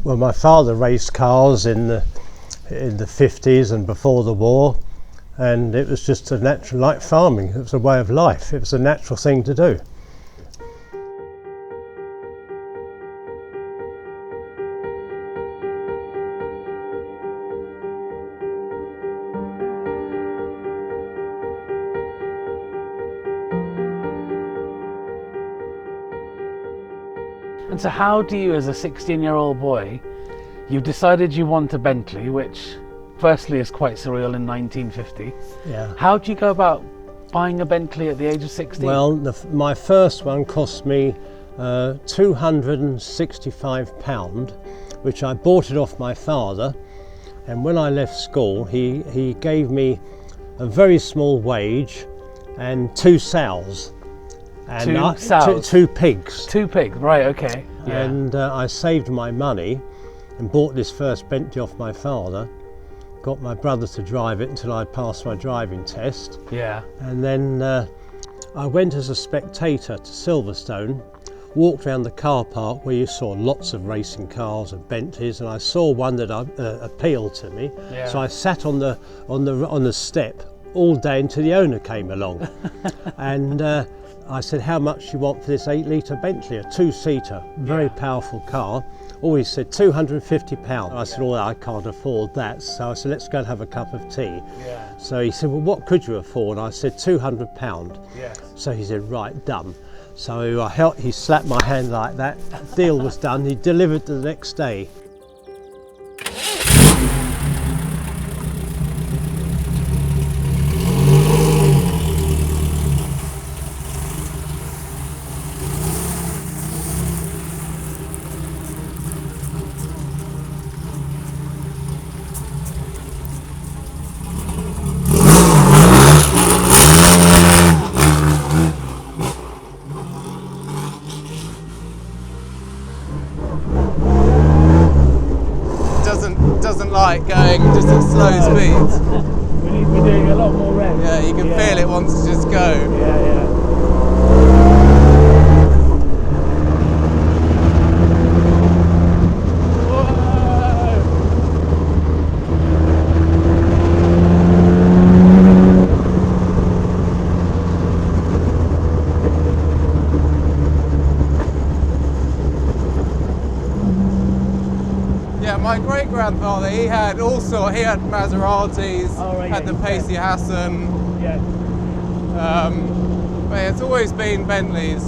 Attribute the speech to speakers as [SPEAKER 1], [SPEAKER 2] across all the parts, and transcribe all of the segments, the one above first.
[SPEAKER 1] Well, my father raced cars in the 50s and before the war, and it was just a natural, like farming. It was a way of life. It was a natural thing to do.
[SPEAKER 2] And so how do you, as a 16-year-old boy, you've decided you want a Bentley, which firstly is quite surreal in 1950.
[SPEAKER 1] Yeah.
[SPEAKER 2] How do you go about buying a Bentley at the age of 16?
[SPEAKER 1] Well, my first one cost me £265, which I bought it off my father, and when I left school he gave me a very small wage and 2 sows. And two pigs.
[SPEAKER 2] 2 pigs, right, okay. Yeah.
[SPEAKER 1] And I saved my money and bought this first Bentley off my father, got my brother to drive it until I passed my driving test.
[SPEAKER 2] Yeah.
[SPEAKER 1] And then I went as a spectator to Silverstone, walked around the car park where you saw lots of racing cars and Bentleys, and I saw one that appealed to me.
[SPEAKER 2] Yeah.
[SPEAKER 1] So I sat on the step all day until the owner came along. And I said, how much do you want for this 8-litre Bentley, a 2-seater, very powerful car? Oh, he said, £250. I said, oh, I can't afford that. So I said, let's go and have a cup of tea.
[SPEAKER 2] Yeah.
[SPEAKER 1] So he said, well, what could you afford? I said, £200.
[SPEAKER 2] Yes.
[SPEAKER 1] So he said, right, done. So he slapped my hand like that. Deal was done. He delivered the next day.
[SPEAKER 3] Doesn't like going just at slow speeds.
[SPEAKER 2] We need to be doing a lot more revs.
[SPEAKER 3] Yeah, you can feel it wants to just go.
[SPEAKER 2] Yeah.
[SPEAKER 3] Yeah, my great-grandfather, he had Maseratis, had the Pacey Hassan.
[SPEAKER 2] Yeah.
[SPEAKER 3] But it's always been Bentleys.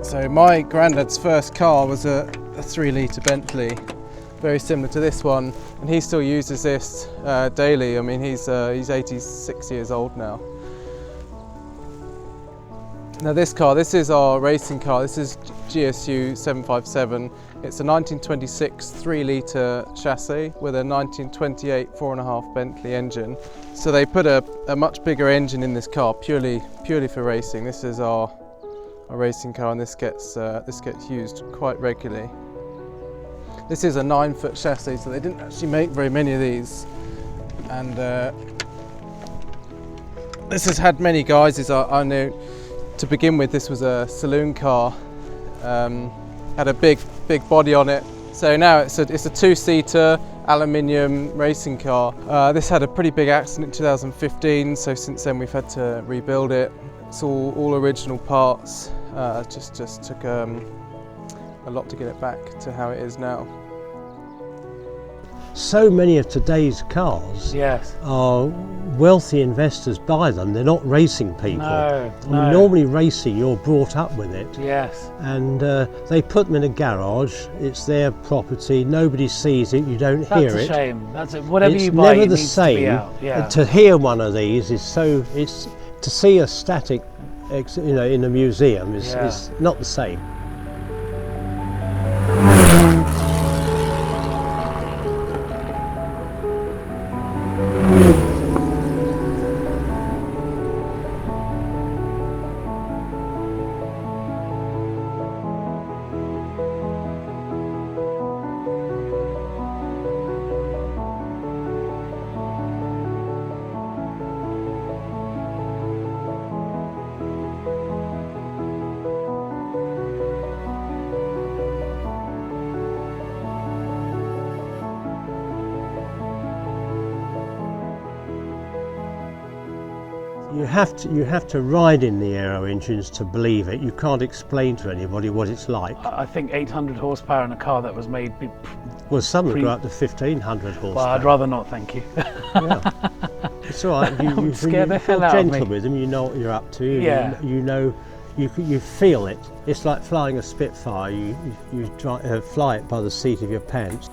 [SPEAKER 3] So my granddad's first car was a 3-litre Bentley, very similar to this one, and he still uses this daily. I mean, he's 86 years old now. Now this is our racing car. This is GSU 757. It's a 1926 3-litre chassis with a 1928 4.5 Bentley engine. So they put a much bigger engine in this car purely for racing. This is our racing car, and this gets used quite regularly. This is a 9-foot chassis, so they didn't actually make very many of these. And this has had many guises. I know to begin with this was a saloon car, had a big body on it. So now it's a 2-seater aluminium racing car. This had a pretty big accident in 2015, so since then we've had to rebuild it. It's all original parts. Just took a lot to get it back to how it is now.
[SPEAKER 1] So many of today's cars are wealthy investors buy them. They're not racing people.
[SPEAKER 2] No.
[SPEAKER 1] Normally racing, you're brought up with it.
[SPEAKER 2] Yes.
[SPEAKER 1] And they put them in a garage. It's their property. Nobody sees it. You don't hear it.
[SPEAKER 2] That's a shame. That's it. Whatever
[SPEAKER 1] it's
[SPEAKER 2] you buy,
[SPEAKER 1] never
[SPEAKER 2] it
[SPEAKER 1] the
[SPEAKER 2] needs
[SPEAKER 1] same.
[SPEAKER 2] to be out. Yeah.
[SPEAKER 1] And to hear one of these is so. It's to see a static, in a museum is not the same. You have to ride in the aero engines to believe it. You can't explain to anybody what it's like.
[SPEAKER 2] I think 800 horsepower in a car that was made.
[SPEAKER 1] Well, some will go up to 1500 horsepower.
[SPEAKER 2] Well, I'd rather not, thank you.
[SPEAKER 1] Yeah. It's all right. You
[SPEAKER 2] scare the
[SPEAKER 1] feel
[SPEAKER 2] hell out of
[SPEAKER 1] gentle
[SPEAKER 2] me.
[SPEAKER 1] with them. You know what you're up to.
[SPEAKER 2] Yeah.
[SPEAKER 1] You know. You feel it. It's like flying a Spitfire. You fly it by the seat of your pants.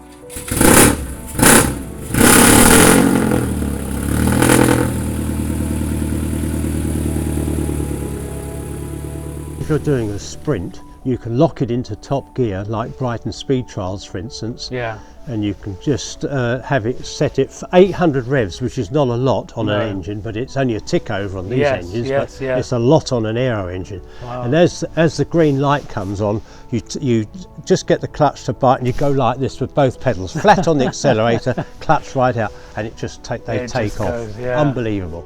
[SPEAKER 1] If you're doing a sprint, you can lock it into top gear, like Brighton Speed Trials, for instance.
[SPEAKER 2] Yeah.
[SPEAKER 1] And you can just have it set it for 800 revs, which is not a lot on an engine, but it's only a tick over on these engines. But it's a lot on an aero engine.
[SPEAKER 2] Wow.
[SPEAKER 1] And as the green light comes on, you just get the clutch to bite, and you go like this with both pedals, flat on the accelerator, clutch right out, and it just take off.
[SPEAKER 2] Goes, yeah.
[SPEAKER 1] Unbelievable.